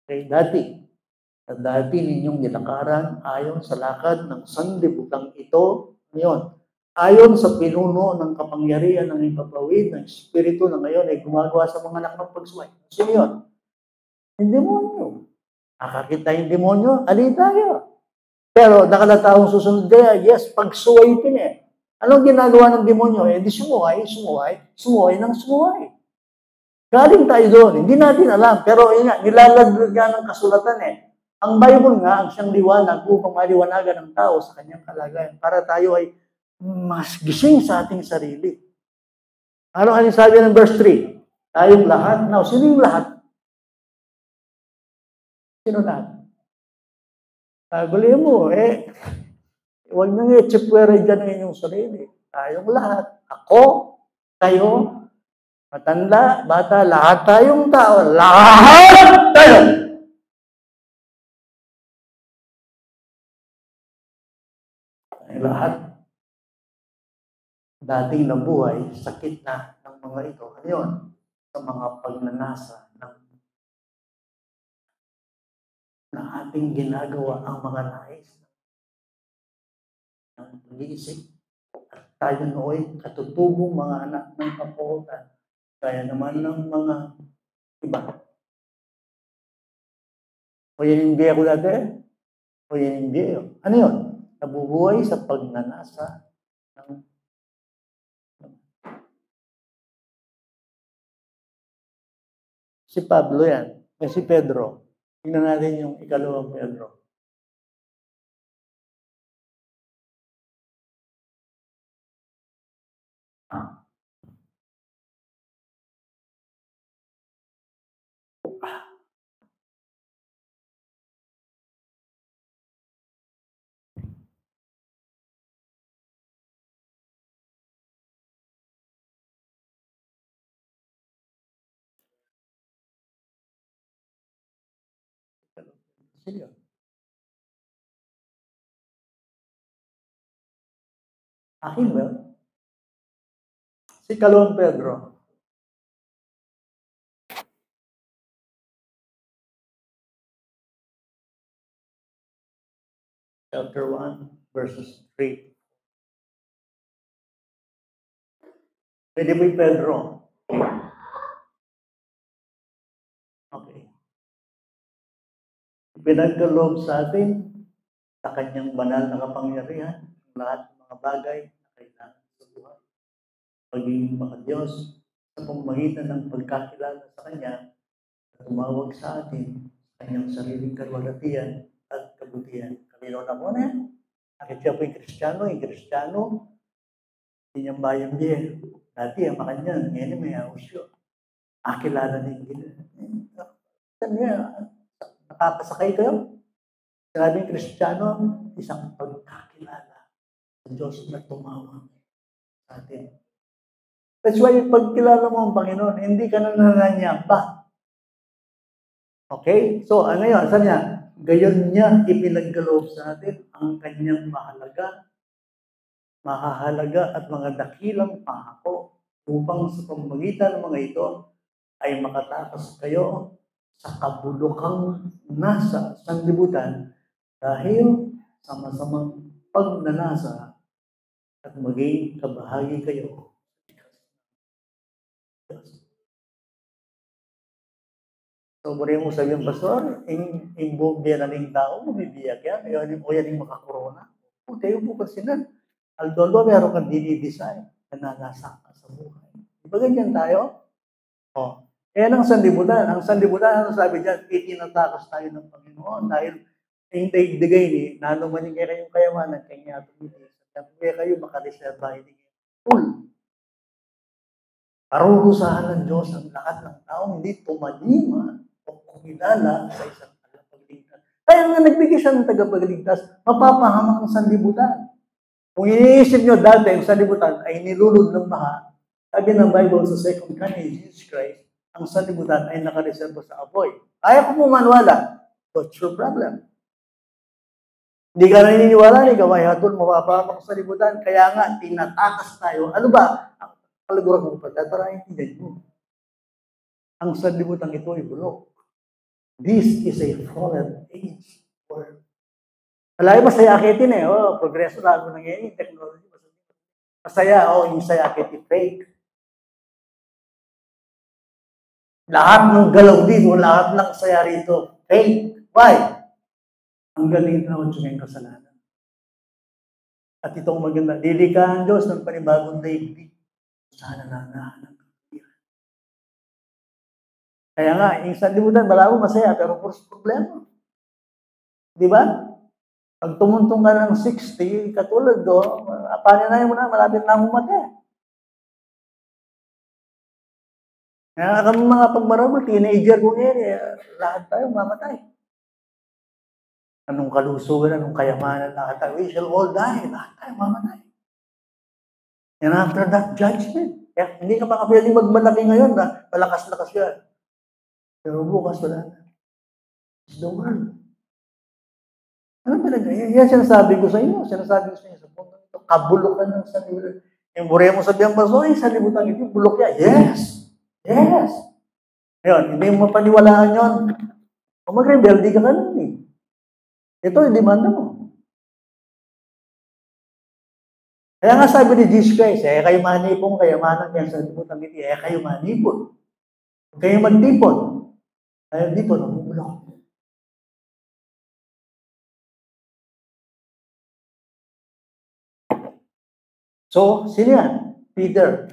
Okay? Dati ninyong nilakaran ayon sa lakad ng sanlibutan ito. Ngayon, ayon sa pinuno ng kapangyarihan ng ipapawid ng Espiritu na ngayon ay gumagawa sa mga anak ng pagsuway. Sino yun? Yung demonyo. Nakakita yung demonyo, alin tayo. Pero nakalataong susunod kaya, yes, pagsuway ito eh. Anong ginagawa ng demonyo? Di sumuway ng sumuway. Galing tayo doon, hindi natin alam. Pero nilalaglag nga ng kasulatan eh. Ang Bible nga, ang siyang liwanag upang maliwanagan ng tao sa kanyang kalagayan para tayo ay mas gising sa ating sarili. Ano sabi ng verse 3? Tayong lahat. Now, sino yung lahat? Sino lahat? Guli mo, huwag nang i-chipwera dyan ang inyong sarili. Tayong lahat. Ako, kayo, matanda, bata, lahat tayong tao. Lahat tayo! Lahat dating nabuhay, sakit na ng mga ito. Ano yun? Sa mga pagnanasa na ating ginagawa ang mga nais ng pag-iisip. At tayo nooy katutubong mga anak ng kapuotan. Kaya naman ng mga iba. O yan hindi ako dati. O yan hindi. Ano yun? Nabubuhay sa pagnanasa ng si Pablo yan. Eh si Pedro. Tingnan natin yung ikalawang Pedro. Sige. Akin ba? Si Kalawang Pedro. Chapter 1, verses 3. Pwede ba yung Pedro? Okay. Pinagkaloob sa atin sa kanyang banal na kapangyarihan lahat ng mga bagay na kailangan sa buhay. Pagiging maka-Diyos sa pamamagitan ng pagkakilala sa Kanya at tumawag sa atin sa kanyang sariling kalwalhatian at kabutihan. Kalinaw na mo na yan. Bakit siya po yung Kristiyano, hindi niyang bayan niya. Dati ang makanya, ngayon may ausyo. Kilala niya yung nakakasakay kayo. Sabing Kristiyano, isang pagkakilala sa Diyos na tumawag sa atin. That's why pag kilala mo ang Panginoon, hindi ka na nananyamba. Okay? So, ano yun? Saan niya? Gayon niya ipinagkaloob sa atin ang kanyang mahahalaga at mga dakilang pangako upang sa pamamagitan ng mga ito ay makatakas kayo sa kabulukang nasa sanlibutan dahil sa masamang pagnanasa at maging kabahagi kayo. So, muli mo sabihin, Pastor, involved yan ng tao, mabibiyak yan, o yan yung makakorona. O, tayo po kasi nun. Although, meron kang dinidesign na nanasa ka sa buhay. Di ba ganyan tayo? O, yan ang sanlibutan. Ang sanlibutan, ano sabi dyan, itinatakas tayo ng Panginoon dahil yung daigdigay ni, nanumanin kayo kayong kayamanan, kanya tumitis. At kaya kayo makareserva, hindi kayo full. Parurusahan ng Diyos ang lahat ng tao, hindi tumalima o kumilala sa isang tagapagligtas. Kaya nga nagbigay siya ng tagapagligtas, mapapahamak ang sanlibutan. Kung iniisip nyo dati, ang sanlibutan ay nilulod ng baha, sabi ng Bible sa second coming of Jesus Christ, ang sanlibutan ay nakareserva sa apoy. Kaya ko po manwala, what's your problem? Hindi ka naniniwala, ni Kamay Hatun, mapapahamak ang sanlibutan, kaya nga, tinatakas tayo. Ano ba? Kaliguran mo pa, tatarahin mo. Ang sanlibutan ito ay bulok. This is a fallen age world. Malay masaya akitin eh. Oh, progreso lago ng ngayon, technology. Masaya, yung saya akitin, fake. Lahat ng galaw dito, lahat ng saya rito, fake. Why? Ang galing na yung kasalanan. At itong maganda, dilikahan Diyos ng panibagong daigdig. Sana nahanap. Kaya nga, yung sanlibutan, malabo masaya, pero problema. Di ba? Pag tumuntong ka ng 60, katulad do, paninayin mo na, malapit na umatay. Kaya kami mga pagmarabol, teenager ko ngayon, lahat tayo mamatay. Anong kalusugan, anong kayamanan, lahat tayo, we shall all die, lahat tayo mamatay. And after that, judgment. Kaya hindi ka makapiling magmalaki ngayon na malakas-lakas yan. Pero bukas wala na. It's the world. Ano talaga? Yan sinasabi ko sa inyo. Sinasabi ko sa inyo sa mundo ito. Kabulukan ng sanlibutan. Yung bure mo sabihan pa, so, sanlibutan ito, bulok yan. Yes! Yes! Ngayon, hindi mo mapaniwalaan yun. Kung mag-rebelde ka ka nun eh. Ito, yung demanda mo. Kaya nga sabi ni Jesus Christ, kayo manipong, kayamanan yan sa libutan ito, kayo manipon. Huwag kayo magtipon. Kaya dito, namumulok. So, sino yan? Peter.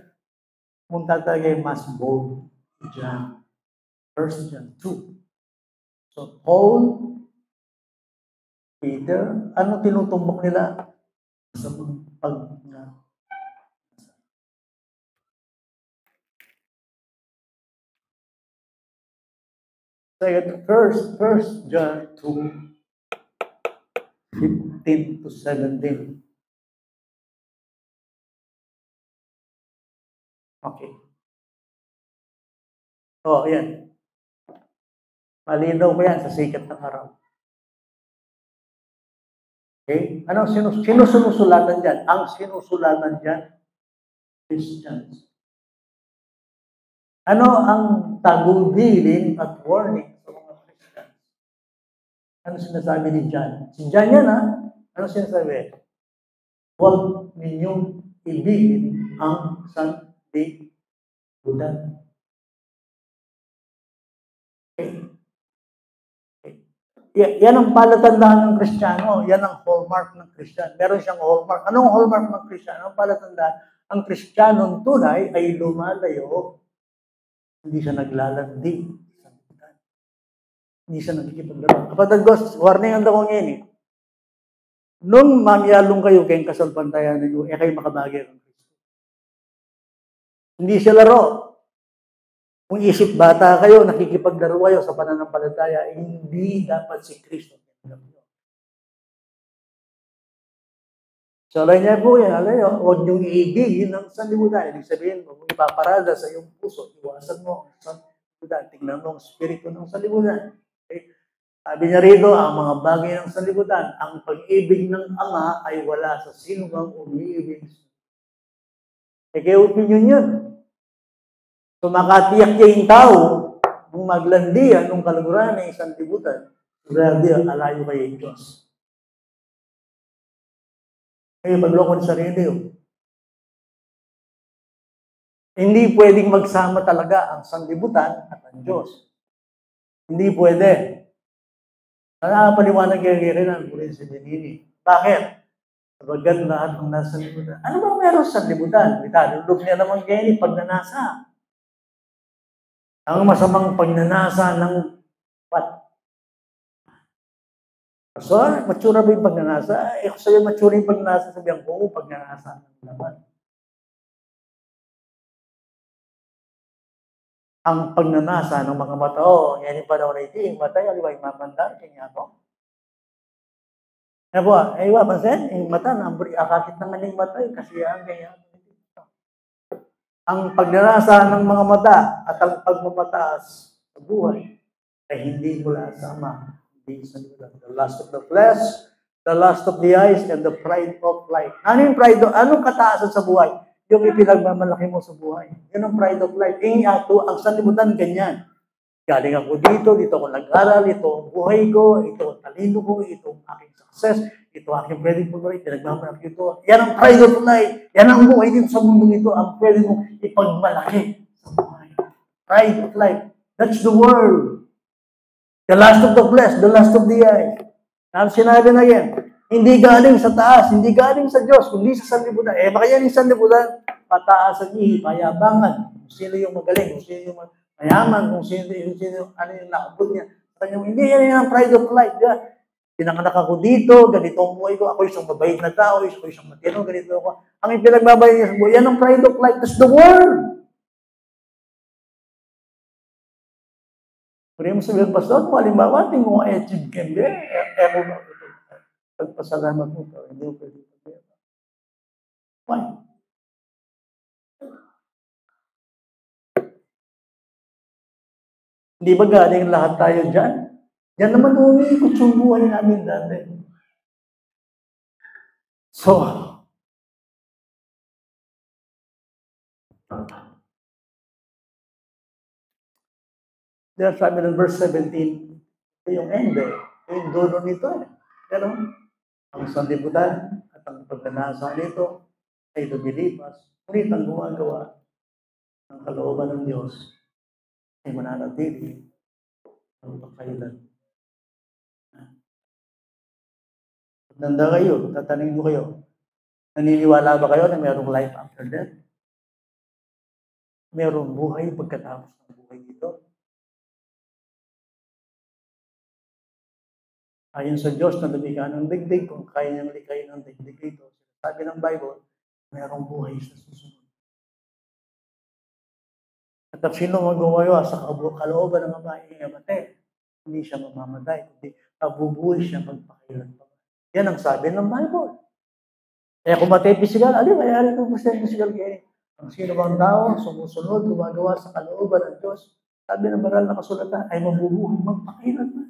Punta talaga yung mas bold. John. 1 John 2. So, Paul, Peter, ano tinutumbok nila? Sa pag First John 2, 15 to 17. Okay. Oh, yan. Malinaw ko yan sa sikat ng araw. Okay? Ano sinusulatan dyan? Ang sinusulatan dyan, Christians. Ano ang tagubilin at warning sa mga Christians? Ano sinasabi ni John? Si John yan, ha? Ano sinasabi? Huwag ninyong ibigin ang sanlibutan. Okay. Yan ang palatandaan ng Kristiyano. Yan ang hallmark ng Kristiyano. Meron siyang hallmark. Anong hallmark ng Kristiyano? Ang palatandaan, ang Kristiyanong tunay ay lumalayo. Hindi siya naglalandi. Hindi siya nagkikipaglaro. Kapatid Ghost, warning ang dakong yan eh. Nung mamiyalong kayo kayong kasalpantayan ninyo, kayo makabagay ng Kristo. Hindi siya laro. Kung isip bata kayo, nakikipaglaro kayo sa pananampalataya, hindi dapat si Kristo. So, alay niya po yan, huwag niyong iibigin ng sanlibutan. Ibig sabihin, huwag mong ipaparada sa iyong puso, iwasan mo ang sanlibutan. Tingnan mo ang spirito ng sanlibutan. Okay? Sabi niya rito, ang mga bagay ng sanlibutan, ang pag-ibig ng Ama ay wala sa sino mang umiibig. Kaya opinion yun. So, makatiyak yung tao, nung maglandian, nung kaluguran ng isang libutan, maglandian, alayo kayo yung Diyos. Kayo pagloko ng sarili yun. Hindi pwedeng magsama talaga ang sanlibutan at ang Diyos. Hindi pwede. Nakapaliwanag kayo rin ang Burin si Benini. Bakit? Sabagat lahat ng nasa libutan. Ano ba meron sa libutan? Italulog niya naman kayo ni pagnanasa. Ang masamang pagnanasa ng what? So, matsura ba yung pagnanasa? Kung sa'yo matsura yung pagnanasa, sabihan ko, pagnanasa naman. Ang pagnanasa ng mga mata, yan yung panahon na ito, yung mata, yung mamandar, kanya ako. Ano po, pansin, yung mata, akakit naman yung mata, kasi yan, ganyan. Ang pagnanasa ng mga mata at ang pagmamataas sa buhay ay hindi mula sa Ama. The lust of the flesh, the lust of the eyes, and the pride of life. Ano yung pride of, anong kataasan sa buhay? Yung ipinagmamalaki mo sa buhay. Yun ang pride of life. Ang sanlibutan, ganyan. Galing ako dito ako nag-aral, ito ang buhay ko, ito ang talino ko, ito ang aking success, ito ang aking pwedeng pagbaray, pinagmamalaki ito. Yan ang pride of life. Yan ang buhay dito sa mundo ito, ang pwede mong ipagmalaki sa buhay. Pride of life. That's the world. The lust of the flesh, the lust of the eye. Ang sinabi na yan, hindi galing sa taas, hindi galing sa Diyos, kundi sa sanlibutan. Baka yan yung sanlibutan, pataasan niya, payabangan. Kung sino yung magaling, kung sino yung mayaman, kung sino ano yung nakabot niya. Hindi yan ang pride of life. Pinanganak ako dito, ganito ang buhay ko, ako isang mabait na tao, ako isang matino, ganito ako. Ang ipinagbabay niya sa buhay, yan ang pride of life. That's the world. Kung mo sabihin, Pastor, kung halimbawa, tingin mo achieve ka, hindi, pagpasalamat mo ito, hindi mo pwede. Why? Hindi ba galing lahat tayo dyan? Yan naman umiikot yung buhay namin dati. So, sabi ng verse 17, ito yung end eh. Ito yung dulo nito eh. Pero, ang sanlibutan at ang pagnanasa nito ay lumilipas. Ngunit ang gumagawa ng kalooban ng Diyos ay mananatili ang pakailan. Nanda kayo, tatanungin ko kayo, naniniwala ba kayo na mayroong life after death? Mayroong buhay pagkatapos ng buhay dito? Ayon sa Diyos na lumikha ng digdig, kung kaya niyang likhain ng digdig ito, sabi ng Bible, mayroong buhay sa susunod. At ang sino magawa sa kalooban ng Ama ay namatay, hindi siya mamamatay, kundi mabubuhay siya magpakailan pa. Yan ang sabi ng Bible. Kaya kung matay physical, kaya kung matay physical kaya ang sino bang tao, sumusunod, gumagawa sa kalooban ng Diyos, sabi ng banal na kasulatan, ay mabubuhay magpakailan pa.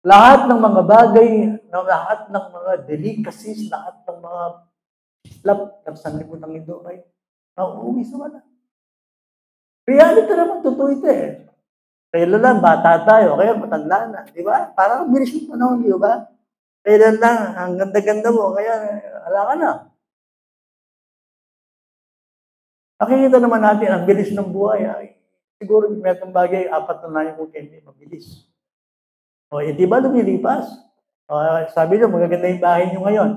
Lahat ng mga bagay, lahat ng mga delicacies, lahat ng mga islap ng sanlibutan ito ay nauuwi sa wala. Reality naman, totoo ito eh. Kailan lang, bata tayo, kaya matanda na, di ba? Parang bilis yung panahon, di ba? Kailan lang, ang ganda-ganda mo, kaya wala ka na. Nakikita naman natin, ang bilis ng buhay ay siguro may itong bagay, 4 na yung hindi mabilis. O, di ba lumilipas? Sabi nyo, magaganda yung bahay nyo ngayon.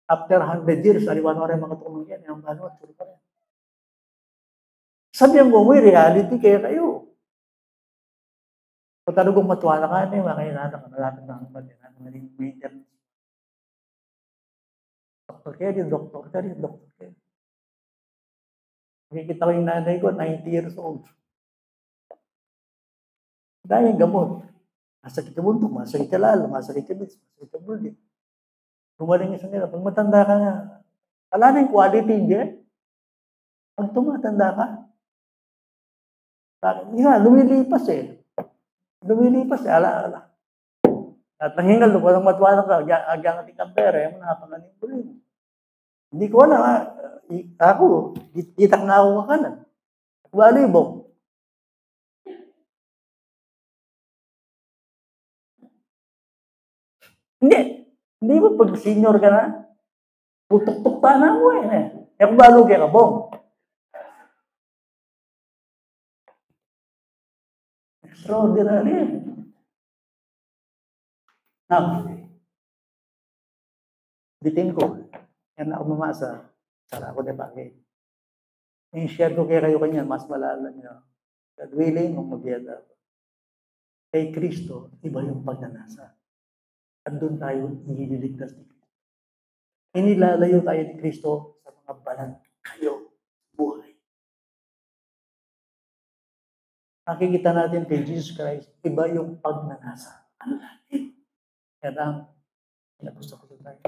After 100 years, aliwan mo rin mga tulong yan. Yung balot, sure pa rin. Sabihan mo, reality kaya kayo. Kung talagang matuwala ka na yung mga kailangan ka, malapit na ang maintenance. Dr. Kelly, Dr. Kelly, Dr. Kelly. Nakikita ko yung nanay ko, 90 years old. Dahil gamot. Masakit yung buntok, masakit yung lalo, masakit yung bits, masakit yung bulit. Gumaling isa nila. Pag matanda ka na, wala na yung quality, hindi. Pag tumatanda ka, lumilipas eh. Lumilipas eh, ala. At nanghingal, walang matwalang ka, agang ating kampere, yung napangaling ko rin. Hindi ko alam, ako, itak na ako kakanan. Balibong. Hindi ba pag senior ka na, tutok-tuk pa na mo eh. Eh kung balo kaya ka bong. Extraordinary. Now, bitin ko. Yan ako mamasa. Sara ko na bagay. Yung share ko kayo kanya, mas malala niya. God willing, kung magyada. Kay Kristo, iba yung pagnanasa. At doon tayo iniligtas ni Kristo. Inilalayo tayo ni Kristo sa mga balat kayo buhay. Nakikita natin kay Jesus Christ, iba yung pagnanasa. Ang lalim. Kaya lang, gusto ko tayo.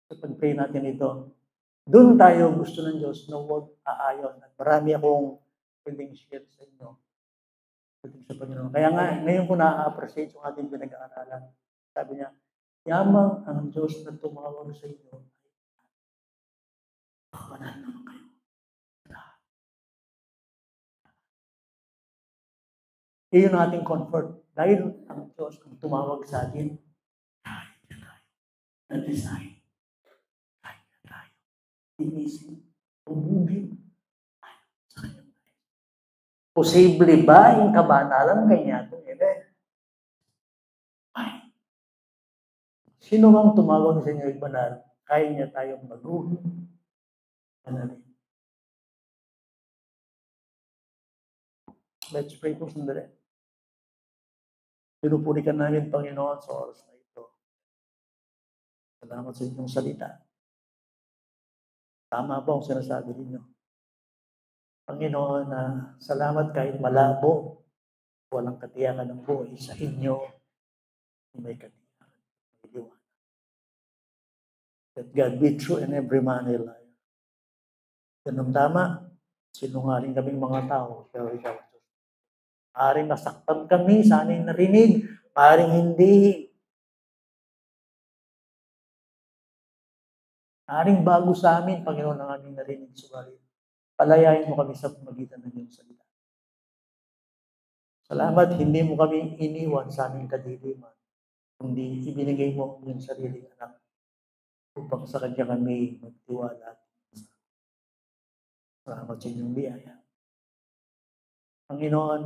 Sa pag-pray natin ito, doon tayo gusto ng Diyos na huwag aayon. At marami akong pwedeng share sa inyo. Sa Panginoon. Kaya nga, ngayon ko na-appreciate yung ating pinag-aaralan. Sabi niya, yamang ang Diyos na tumawag sa inyo. Kapanan naman kayo. Iyon ang ating comfort. Dahil ang Diyos kung tumawag sa atin, kahit na tayo. Na-design. Kahit na tayo. Inisip. Umubin. Sa kanyang tayo. Posible ba yung kabanalan kanya ito? Ay. Sino bang tumawag sa inyo banal? Kaya niya tayong maguhin. Banalin. Let's pray po sandali. Pinupunikan namin, Panginoon, sa oras na ito. Salamat sa inyong salita. Tama po ang sinasabi ninyo. Panginoon, salamat kahit malabo, walang katiyakan ng buhay sa inyo, may katiyakan, may liwanag. Let God be true and every man a liar. Yan ang tama. Sinungaling kaming mga tao, pero ikaw, Maaaring nasaktan kami sa aming narinig, maaaring hindi. Maaaring bago sa amin, Panginoon, ang aming narinig. Subalit, palayain mo kami sa pamagitan ng iyong salita. Salamat, hindi mo kami iniwan sa aming kadiliman, kundi ibinigay mo yung sariling anak upang sa kanya kami magtiwala. Salamat sa inyong biyaya. Panginoon,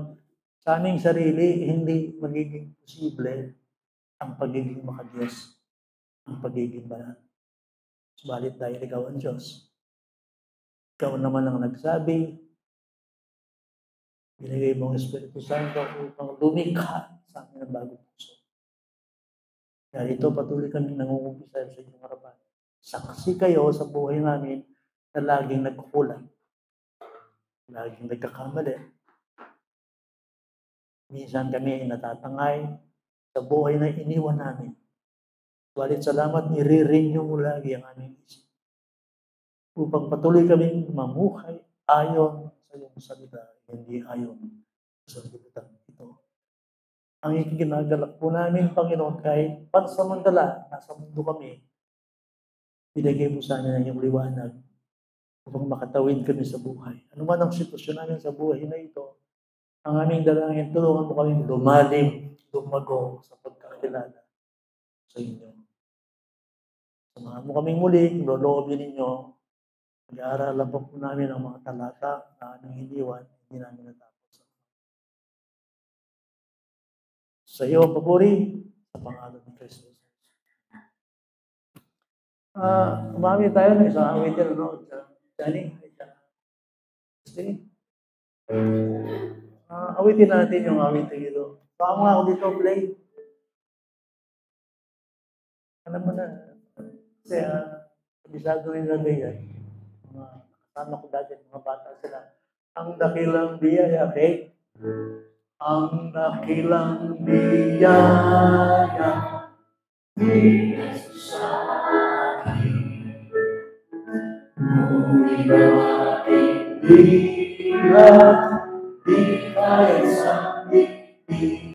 sa aming sarili, hindi magiging posible ang pagiging makadiyos, ang pagiging banal. Subalit dahil ikaw ang Diyos, ikaw naman ang nagsabi, binigay mo ang Espiritu Santo upang lumikha sa amin ng bagong puso. Kaya ito patuloy kami nangungumpisa sa inyong harapan. Saksi kayo sa buhay namin na laging nagkukulang, laging nagkakamali. Minsan kami natatangay sa buhay na iniwan namin. Subalit salamat, nire-renew mo lagi ang aming isip upang patuloy kaming mamuhay ayon sa iyong salita, hindi ayon sa salita ito. Ang ikinagalak po namin, Panginoon, kahit pansamantala, nasa mundo kami, binigay mo sa amin ang iyong liwanag upang makatawid kami sa buhay. Ano man ang sitwasyon namin sa buhay na ito, ang aming dalangin, tulungan mo kami lumalim, lumago sa pagkakilala sa inyo. Samahan mo kaming muli, loloobin ninyo. Mag-aaralan pa po namin ang mga talata na aming iniwan, hindi namin natapos. Sa iyo ang papuri, sa pangalan ng Kristo. Umami tayo ng isang awitin, ano? Johnny? Stay. Awitin natin yung awitin ito. Baka nga ako dito, play. Alam mo na, kasi kabisado rin na yan. Mga kasama ko dati, mga bata sila. Ang dakilang biyaya, okay? Ang dakilang biyaya ni Jesus sa akin. Ngunit ang aking bilat, di kaya sa